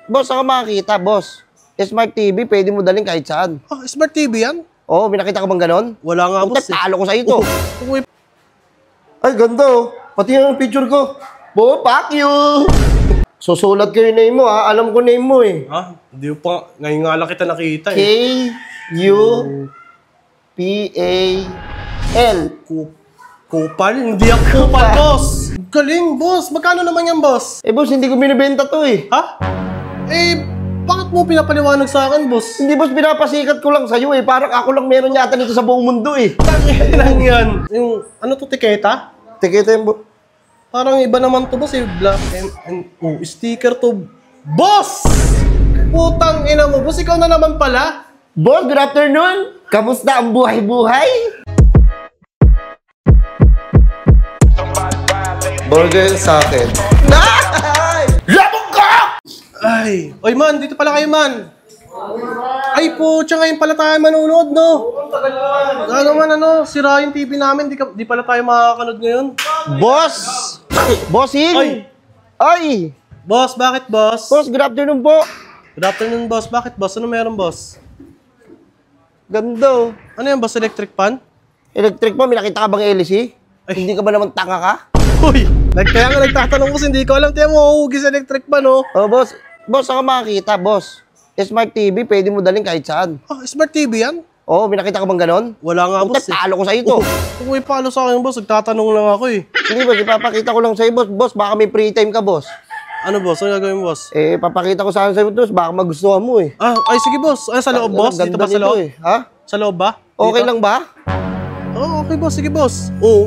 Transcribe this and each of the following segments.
Boss, saan ka makakita, boss? Smart TV, pwede mo dalhin kahit saan. Ah, Smart TV yan? Oo, may nakita ka bang ganon? Wala nga, boss. Talo ko sa ito. Uy, Ay, ganda oh. Pati yung picture ko. Bo, fuck you! Susulat ko yung name mo ha. Alam ko name mo eh. ah, hindi pa. Ngayon nga lang kita nakita eh. K-U-P-A-L. Kupal? Hindi ako kupal, boss. Galing, boss. Magkano naman yan, boss? Eh, boss, hindi ko binibenta to eh. Ha? Eh, bakit mo pinapaliwanag sa akin, boss? Hindi, boss, pinapasikat ko lang sa'yo eh. Parang ako lang meron yata nito sa buong mundo eh. Tangin lang yan. Yung, ano to, tiketa? Tikita yung boss. Parang iba naman to, boss. Eh, black and oh, sticker to. Boss! Putang ina mo, boss. Ikaw na naman pala. Boss, good afternoon. Kamusta ang buhay-buhay? Burger sa akin. Ay! Labog ka! Ay, oy man, dito pala kayo man. Ay po, tiyan ngayon pala tayo manonood, no? Ano man, sira yung TV namin, di pala tayo makakanood ngayon. Boss! Bossing! Ay! Boss, bakit boss? Boss, good afternoon po. Good afternoon, boss. Bakit boss? Ano meron, boss? Ganda oh. Ano yan, boss? Electric pan? Electric pa, may nakita ka bang LC? Ay. Hindi ka ba naman tanga ka? Uy! Kaya nga nagtatanong ko, hindi ko alam. Tiyan mo, hugis electric pan, no? Oh, boss. Boss, saan ka makakita, boss? Smart TV, pwede mo dalhin kahit saan. Ah, Smart TV yan? Oo, may nakita ka bang ganon? Wala nga, boss. Talo ko sa ito. Kung may palo sa akin, boss, nagtatanong lang ako eh. Hindi, boss, ipapakita ko lang sa'yo, boss. Boss, baka may free time ka, boss. Ano, boss? Ano gagawin, boss? Eh, papakita ko sana sa'yo, boss. Baka magustuhan mo eh. Ah, ay, sige, boss. Ay, sa loob, boss? Dito ba sa loob? Eh. Ha? Sa loob ba? Okay Dito? lang ba? Oo, okay, boss. Sige, boss. Oo.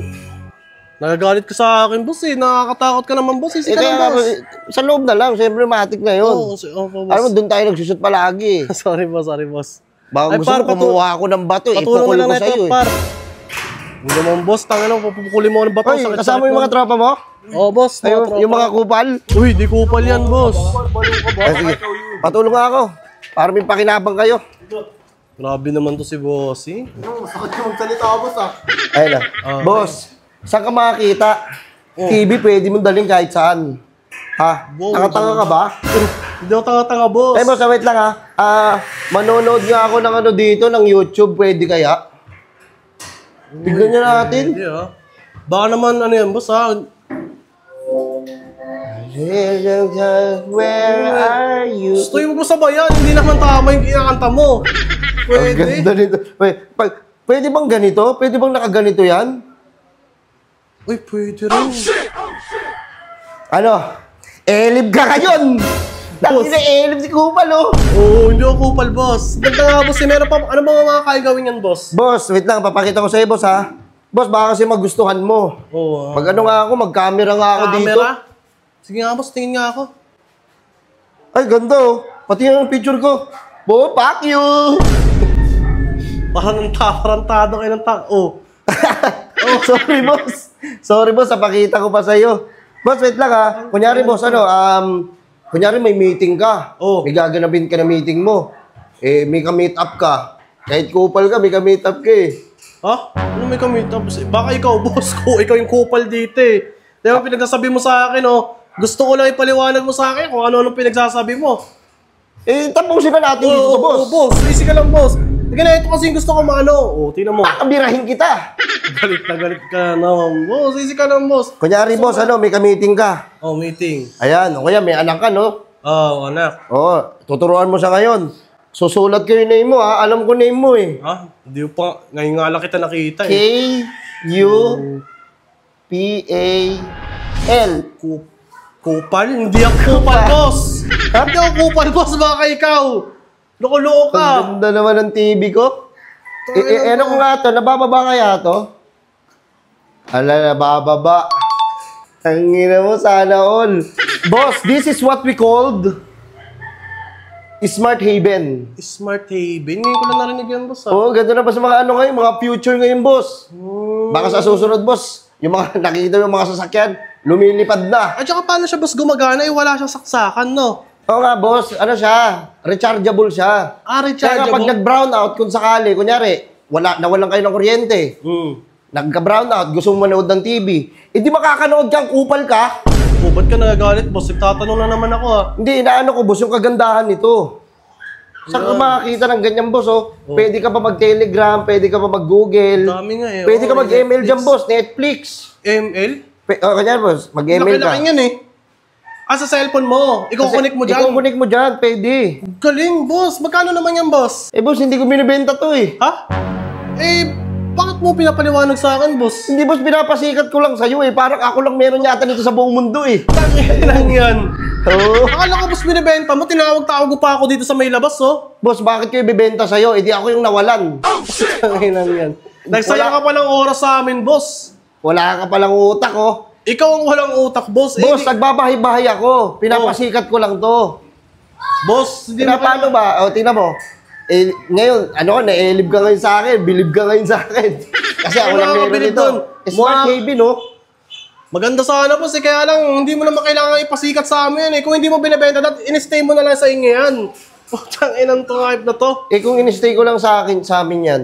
Nagagalit ka sa akin, boss eh. Nakakatakot ka naman, boss. Sige lang, boss. Sa loob na lang. Siyempre, matik na yun. Oo, boss. Alam mo, doon tayo nagsushoot palagi. Sorry, boss. Sorry, boss. Baka Ay, gusto mo, kumuha ako ng bato. Ipukul ko sa'yo eh. Hindi naman, boss. Tanga lang, pupukulin mo ng bato. Oy, kasama yung mga tropa mo? Oo, boss. Ay, yung mga kupal? Uy, di kupal yan, boss. Ay, sige. Patulong nga ako. Para may pakinabang kayo. Grabe naman to si boss, eh. Masakit ka magsalita ako, boss ah. Ayun na. Boss, saan ka makakita? TV pwede mo dalhin kahit saan. Ha? Tanga-tanga ka ba? Hindi ako tanga-tanga, boss. Eh, boss, wait lang ha. Manonood nga ako ng ano dito, ng YouTube. Pwede kaya? Tignan niya natin. Hindi, ha? Baka naman, ano yan, boss, ha? Where are you? Gusto mo sa bayan, hindi naman tama yung kinakanta mo. Ang ganda nito. Pwede bang ganito? Pwede bang nakaganito yan? Uy, pwede rin. Ano? Elib ka ngayon! Dami na elib si Kupal, oh! Oo, hindi ako kupal, boss. Ganda nga, boss. Meron pa, ano ba mga kaya gawin yan, boss? Boss, wait lang. Papakita ko sa'yo, boss, ha? Boss, baka kasi magustuhan mo. Oo. Mag-ano nga ako, mag-camera nga ako dito. Sige nga, boss. Tingin nga ako. Ay, ganda, oh. Pati yung picture ko. Bo, fuck you! Parang tarantado kayo ng Oh. Oh, sorry, boss. Sorry, boss. Napakita ko pa sa'yo. Boss, wait lang, ha? Kunyari, boss, kunyari may meeting ka. Oh. May gaganapin ka na meeting mo. Eh, may ka-meet up ka. Kahit kupal ka, may ka-meet up ka eh. Ha? Ano may kamit? Baka ikaw, boss ko. Ikaw yung kupal dito eh. Di ba pinagsasabi mo sa akin, oh? Gusto ko lang ipaliwanag mo sa akin kung ano-anong pinagsasabi mo. Eh, tapusin na natin dito, boss. boss. Easy ka lang, boss. Sige na, ito kasi yung gusto ko maano. Tingnan mo. Kakabirahin kita. Galit ka naman, boss. Easy ka lang, boss. Kunyari, boss, may ka-meeting ka. Oh, meeting. Ayan, o kaya may anak ka, no? Oh, anak. Oo, tuturuan mo siya ngayon. Susulat ko yung name mo, ha? Alam ko name mo, eh. Ha? Hindi pa. Ngayon nga lang kita nakita, eh. K-U-P-A-L. Kupal? Hindi ako kupal, boss. Hindi ako kupal, boss. Baka ikaw. Loko-loko ka. Ang ganda naman ng TV ko. Ano ko nga to? Nabababa kaya to? Ala, nabababa. Ang ina mo, sana all. Boss, this is what we called Smart Haven. Smart Haven? Ngayon ko lang narinig yan, boss. Oo, ganda na pa sa mga ano ngayon, mga future ngayon, boss. Baka sa susunod, boss, yung mga nakikita yung mga sasakyan, lumilipad na. At saka paano siya, boss, gumagana? Eh, wala siyang saksakan, no? Oo nga, boss. Ano siya? Rechargeable siya. Ah, Kaya rechargeable? kapag nag-brown out, kung sakali, kunyari, nawalan kayo ng kuryente, nagka-brown out, gusto mo manood ng TV, eh di makakanood kang kupal ka, Oh, ba't ka nagagalit, boss? Nagtatanong na naman ako, ah. Hindi, inaano ko, boss, yung kagandahan nito. Saan ka makakita ng ganyan, boss, oh? Pwede ka pa mag-Telegram, pwede ka pa mag-Google. Dami nga, eh. Pwede ka mag-ML dyan, boss, Netflix. ML? Kanya, boss, mag-ML ka. Laki-laki yan, eh. Sa cellphone mo. Iko-connect mo dyan. Iko-connect mo dyan, pwede. Galing, boss. Magkano naman yan, boss? Boss, hindi ko binibenta to, eh. Ha? Bakit mo pinapaliwanag sa akin, boss? Hindi, boss, pinapasikat ko lang sa'yo, eh. Parang ako lang meron yata nito sa buong mundo, eh. Tangin lang yan. Oo. Akala ko, boss, binibenta mo. Tinawag-tawag pa ako dito sa may labas, oh. Boss, bakit ko ibibenta sa'yo? Hindi ako yung nawalan. Tangin lang yan. Nagsayang ka palang oras sa amin, boss. Wala ka palang utak, oh. Ikaw ang walang utak, boss. Boss, nagbabahay-bahay ako. Pinapasikat ko lang to. Boss, hindi mo Paano ba? O, tingnan mo. Ngayon, naelib ka ngayon sa akin. Bilib ka ngayon sa akin. Kasi ako lang meron bilib ito. dun. Smart KB, no? Maganda sana, boss. Kaya lang, hindi mo naman kailangan ipasikat sa amin, eh. Kung hindi mo binibenta, in-stay mo na lang sa inyo yan. Putang inang to hype na to. Kung in-stay ko lang sa amin yan,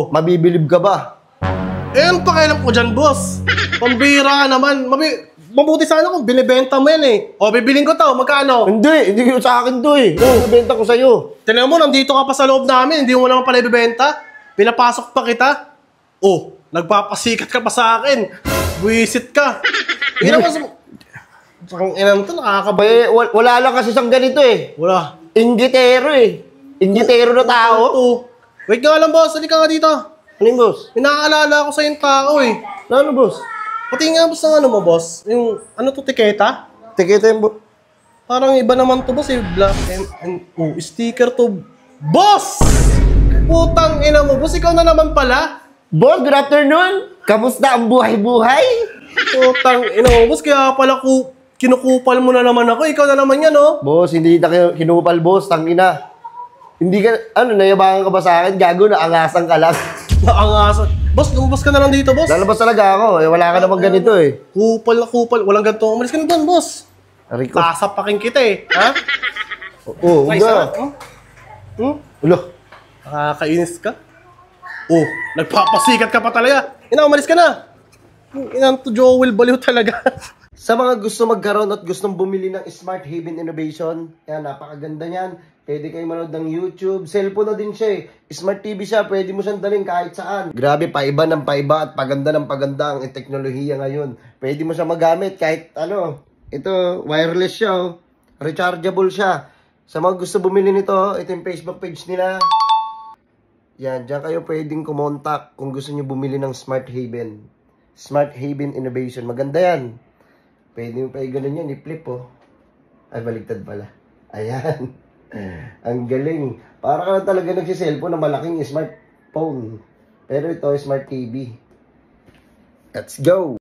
mabibilib ka ba? Anong pakialam ko dyan, boss? Pambira ka naman. Mabuti sana kung binibenta mo yan, eh. Bibiling ko to. Magkano? Hindi ko sa akin to, eh. Nabenta ko sa'yo. Tignan mo, nandito ka pa sa loob namin. Hindi mo naman pala ibibenta. Pinapasok pa kita. Nagpapasikat ka pa sa akin. Buisit ka. Tignan mo sa... Ang inang to, nakakabay. Wala lang kasi siyang ganito, eh. Wala. Inggitero, eh. Inggitero na tao. Wait nga lang, boss. Halika nga dito. Ano yung boss? Inaalala ko sa yung tao, eh. Ano, boss? Pati nga, boss, ng ano mo, boss? Yung, ano to, tiketa? Tiketa yung boss. Parang iba naman to, boss, eh. Black sticker to. Boss! Putang ina mo, boss. Ikaw na naman pala. Boss, good afternoon. Kamusta ang buhay-buhay? Putang ina mo, boss. Kaya pala kinukupal mo na naman ako. Ikaw na naman yan, oh. Boss, hindi kita kinupal, boss. Tangina. Hindi ka, nayabangan ka ba sa akin? Gago, naangasan ka lang. Naangasan. Boss, lumabas ka na lang dito, boss. Lalabas talaga ako. Wala ka namang ganito, eh. Kupal na kupal. Walang ganito. Umalis ka na doon, boss. Rico. Sasapakin kita, eh. Ha? Oo, Ay, nga. Ulo. Nakakainis ka? Nagpapasikat ka pa talaga. Umalis ka na. Inang to Joel, baliw talaga. Sa mga gusto magkaroon at gustong bumili ng Smart Haven Innovation, yan, napakaganda niyan. Pwede kayo manood ng YouTube. Cellphone na din siya, eh. Smart TV siya, pwede mo siyang dalhin kahit saan. Grabe, paiba ng paiba at paganda ng paganda ang teknolohiya ngayon. Pwede mo siya magamit kahit ito, wireless siya, oh. Rechargeable siya. Sa mga gusto bumili nito, ito yung Facebook page nila. Yan, dyan kayo pwedeng kumontak kung gusto nyo bumili ng Smart Haven. Smart Haven Innovation. Maganda yan. Pwede mo pa i-ganon yan, i-flip, oh. Ay, baligtad pala. Ayan. Ang galing. Para ka na talaga nagsiselfone na malaking smartphone. Pero ito, Smart TV. Let's go!